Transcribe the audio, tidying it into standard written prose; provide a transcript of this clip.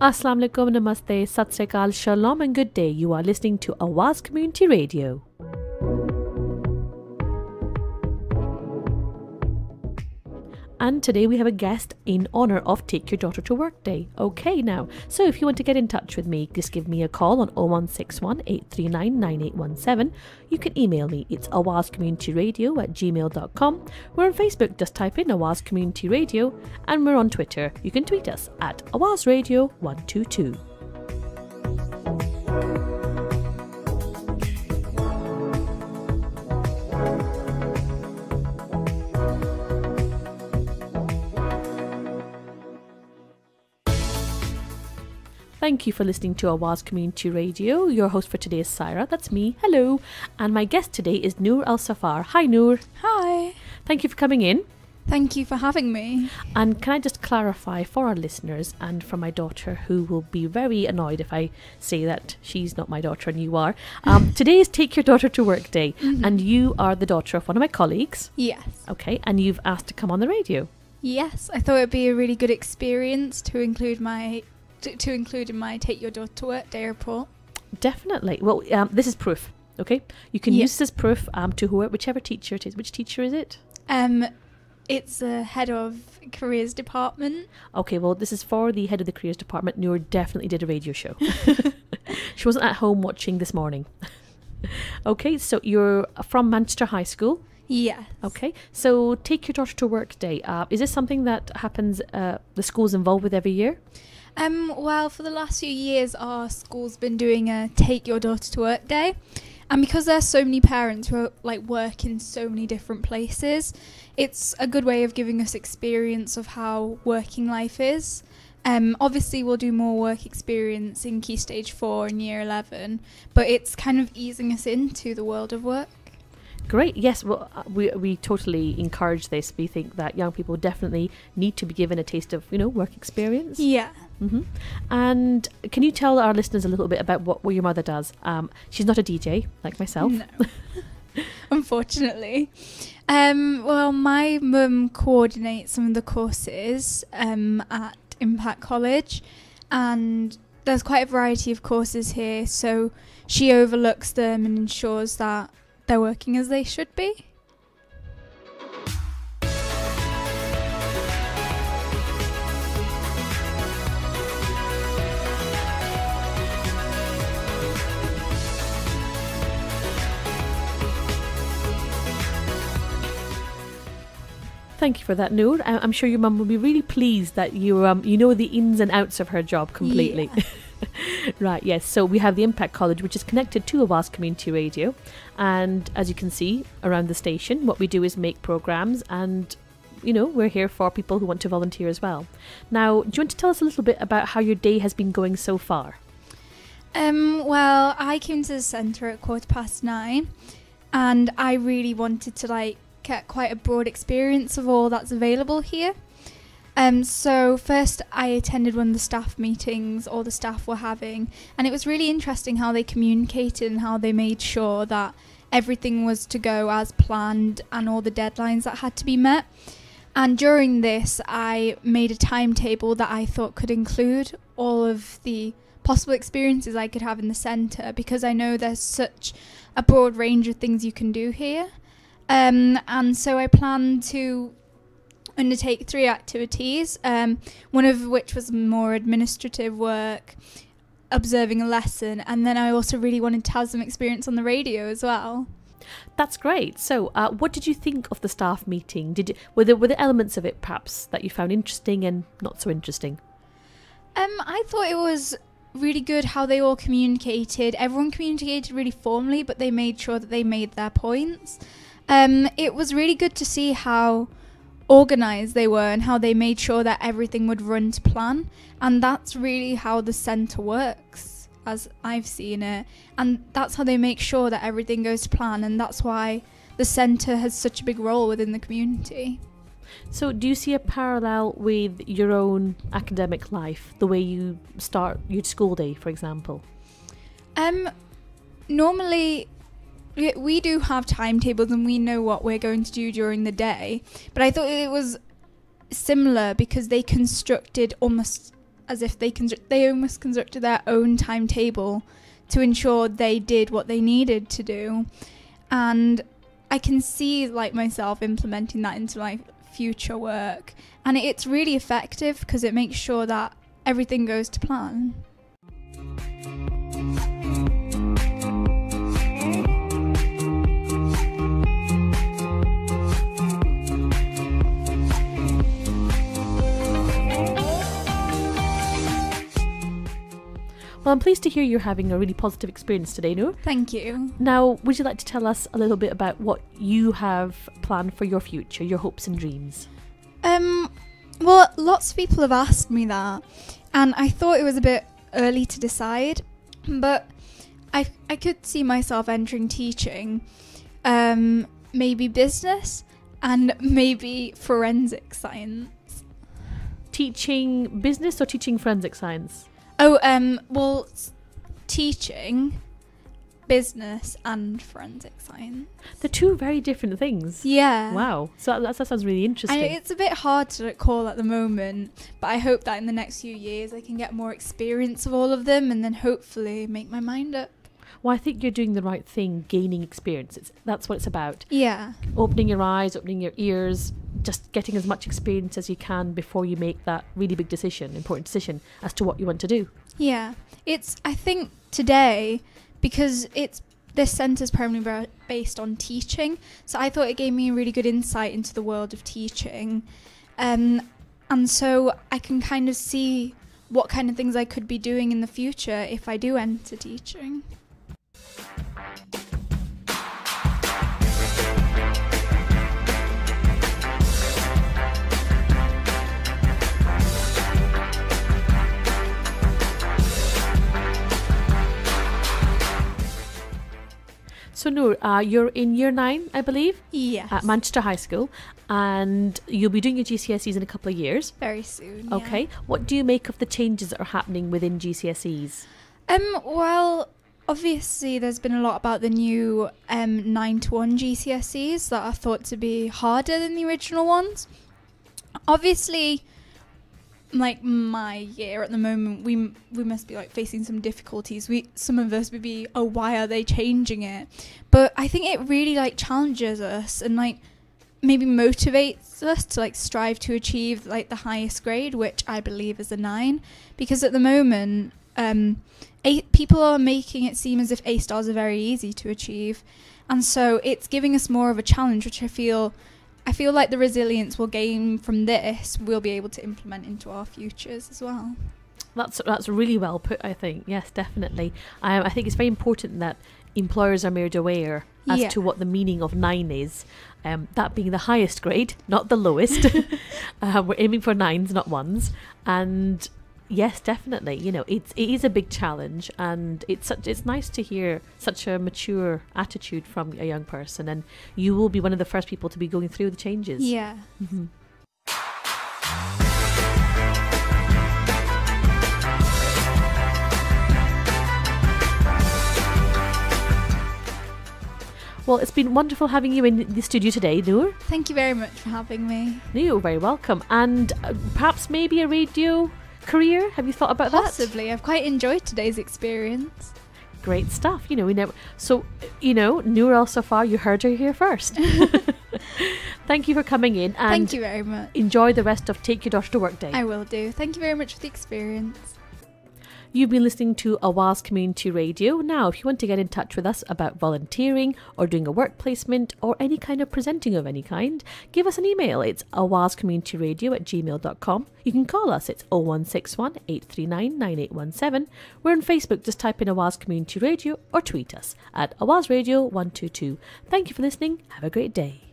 Assalamu alaikum, namaste, sat sri akal, shalom and good day. You are listening to Awaaz Community Radio. And today we have a guest in honour of Take Your Daughter to Work Day. Okay now, so if you want to get in touch with me, just give me a call on 0161 839 9817. You can email me, it's awaazcommunityradio@gmail.com. We're on Facebook, just type in Awaaz Community Radio. And we're on Twitter, you can tweet us at Awaaz Radio 122. Thank you for listening to Awaaz Community Radio. Your host for today is Saira, that's me, hello. And my guest today is Noor Al Saffar. Hi Noor. Hi. Thank you for coming in. Thank you for having me. And can I just clarify for our listeners and for my daughter, who will be very annoyed if I say that she's not my daughter and you are. Today is Take Your Daughter to Work Day, and you are the daughter of one of my colleagues. Yes. Okay, and you've asked to come on the radio. Yes, I thought it'd be a really good experience to include in my Take Your Daughter to Work Day report. Definitely. Well, this is proof, okay? You can use this as proof to whichever teacher it is. Which teacher is it? It's the head of careers department. Okay, well, this is for the head of the careers department. Noor definitely did a radio show. She wasn't at home watching this morning. Okay, so you're from Manchester High School. Yes. Okay, so Take Your Daughter to Work Day. Is this something that happens, the school's involved with every year? Well, for the last few years, our school's been doing a Take Your Daughter to Work Day. And because there's so many parents who work in so many different places, it's a good way of giving us experience of how working life is. Obviously, we'll do more work experience in Key Stage 4 and Year 11, but it's kind of easing us into the world of work. Great. Yes, well, we totally encourage this. We think that young people definitely need to be given a taste of, work experience. Yeah. And can you tell our listeners a little bit about what your mother does? She's not a DJ like myself. No. Unfortunately. Well, my mum coordinates some of the courses at Impact College, and there's quite a variety of courses here, so she overlooks them and ensures that they're working as they should be. Thank you for that, Noor. I'm sure your mum will be really pleased that you know the ins and outs of her job completely. Yeah. Right, yes. So we have the Impact College, which is connected to Awaaz Community Radio. And as you can see around the station, what we do is make programs, and, we're here for people who want to volunteer as well. Now, do you want to tell us a little bit about how your day has been going so far? Well, I came to the centre at 9:15, and I really wanted to, get quite a broad experience of all that's available here. So first I attended one of the staff meetings all the staff were having, and it was really interesting how they communicated and how they made sure that everything was to go as planned and all the deadlines that had to be met. And during this, I made a timetable that I thought could include all of the possible experiences I could have in the centre, because I know there's such a broad range of things you can do here. And so I planned to undertake 3 activities, one of which was more administrative work, observing a lesson, and then I also really wanted to have some experience on the radio as well. That's great. So what did you think of the staff meeting? Were there elements of it perhaps that you found interesting and not so interesting? I thought it was really good how they all communicated. Everyone communicated really formally, but they made sure that they made their points. It was really good to see how organised they were and how they made sure that everything would run to plan, and that's really how the centre works as I've seen it, and that's how they make sure that everything goes to plan, and that's why the centre has such a big role within the community. So do you see a parallel with your own academic life, the way you start your school day, for example? Normally we do have timetables and we know what we're going to do during the day, but I thought it was similar because they constructed almost as if they almost constructed their own timetable to ensure they did what they needed to do. And I can see like myself implementing that into my future work, and it's really effective because it makes sure that everything goes to plan. Well, I'm pleased to hear you're having a really positive experience today, Noor. Thank you. Now, would you like to tell us a little bit about what you have planned for your future, your hopes and dreams? Well, lots of people have asked me that, and I thought it was a bit early to decide, but I could see myself entering teaching, maybe business, and maybe forensic science. Teaching business or teaching forensic science? Oh, well, teaching, business, and forensic science. They're two very different things. Yeah. Wow. So that sounds really interesting. And it's a bit hard to call at the moment, but I hope that in the next few years I can get more experience of all of them and then hopefully make my mind up. Well, I think you're doing the right thing, gaining experience. That's what it's about. Yeah. Opening your eyes, opening your ears, just getting as much experience as you can before you make that really big decision, important decision as to what you want to do. Yeah. I think today, because this centre's primarily based on teaching, so I thought it gave me a really good insight into the world of teaching. And so I can kind of see what kind of things I could be doing in the future if I do enter teaching. So Noor, you're in year 9, I believe? Yes. At Manchester High School, and you'll be doing your GCSEs in a couple of years. Very soon. Okay. Yeah. What do you make of the changes that are happening within GCSEs? Well, obviously there's been a lot about the new 9-1 GCSEs that are thought to be harder than the original ones. Obviously, like my year at the moment, we must be like facing some difficulties. Some of us would be, oh, why are they changing it? But I think it really like challenges us and like maybe motivates us to like strive to achieve like the highest grade, which I believe is a 9, because at the moment people are making it seem as if A stars are very easy to achieve, and so it's giving us more of a challenge, which I feel like the resilience we'll gain from this we'll be able to implement into our futures as well. That's really well put, I think. Yes, definitely. I think it's very important that employers are made aware as to what the meaning of 9 is. That being the highest grade, not the lowest. We're aiming for 9s, not 1s. And yes, definitely. You know, it is a big challenge, and it's nice to hear such a mature attitude from a young person, and you will be one of the first people to be going through the changes. Yeah. Mm-hmm. Well, it's been wonderful having you in the studio today, Noor. Thank you very much for having me. You're very welcome. And perhaps maybe a radio career? Have you thought about that? Possibly. I've quite enjoyed today's experience. Great stuff. You know, Noor Al Saffar, you heard her here first. Thank you for coming in. And thank you very much. Enjoy the rest of Take Your Daughter to Work Day. I will do. Thank you very much for the experience. You've been listening to Awaaz Community Radio. Now, if you want to get in touch with us about volunteering or doing a work placement or any kind of presenting of any kind, give us an email. It's awaazcommunityradio@gmail.com. You can call us. It's 0161 839 9817. We're on Facebook. Just type in Awaaz Community Radio or tweet us at Awaaz Radio 122. Thank you for listening. Have a great day.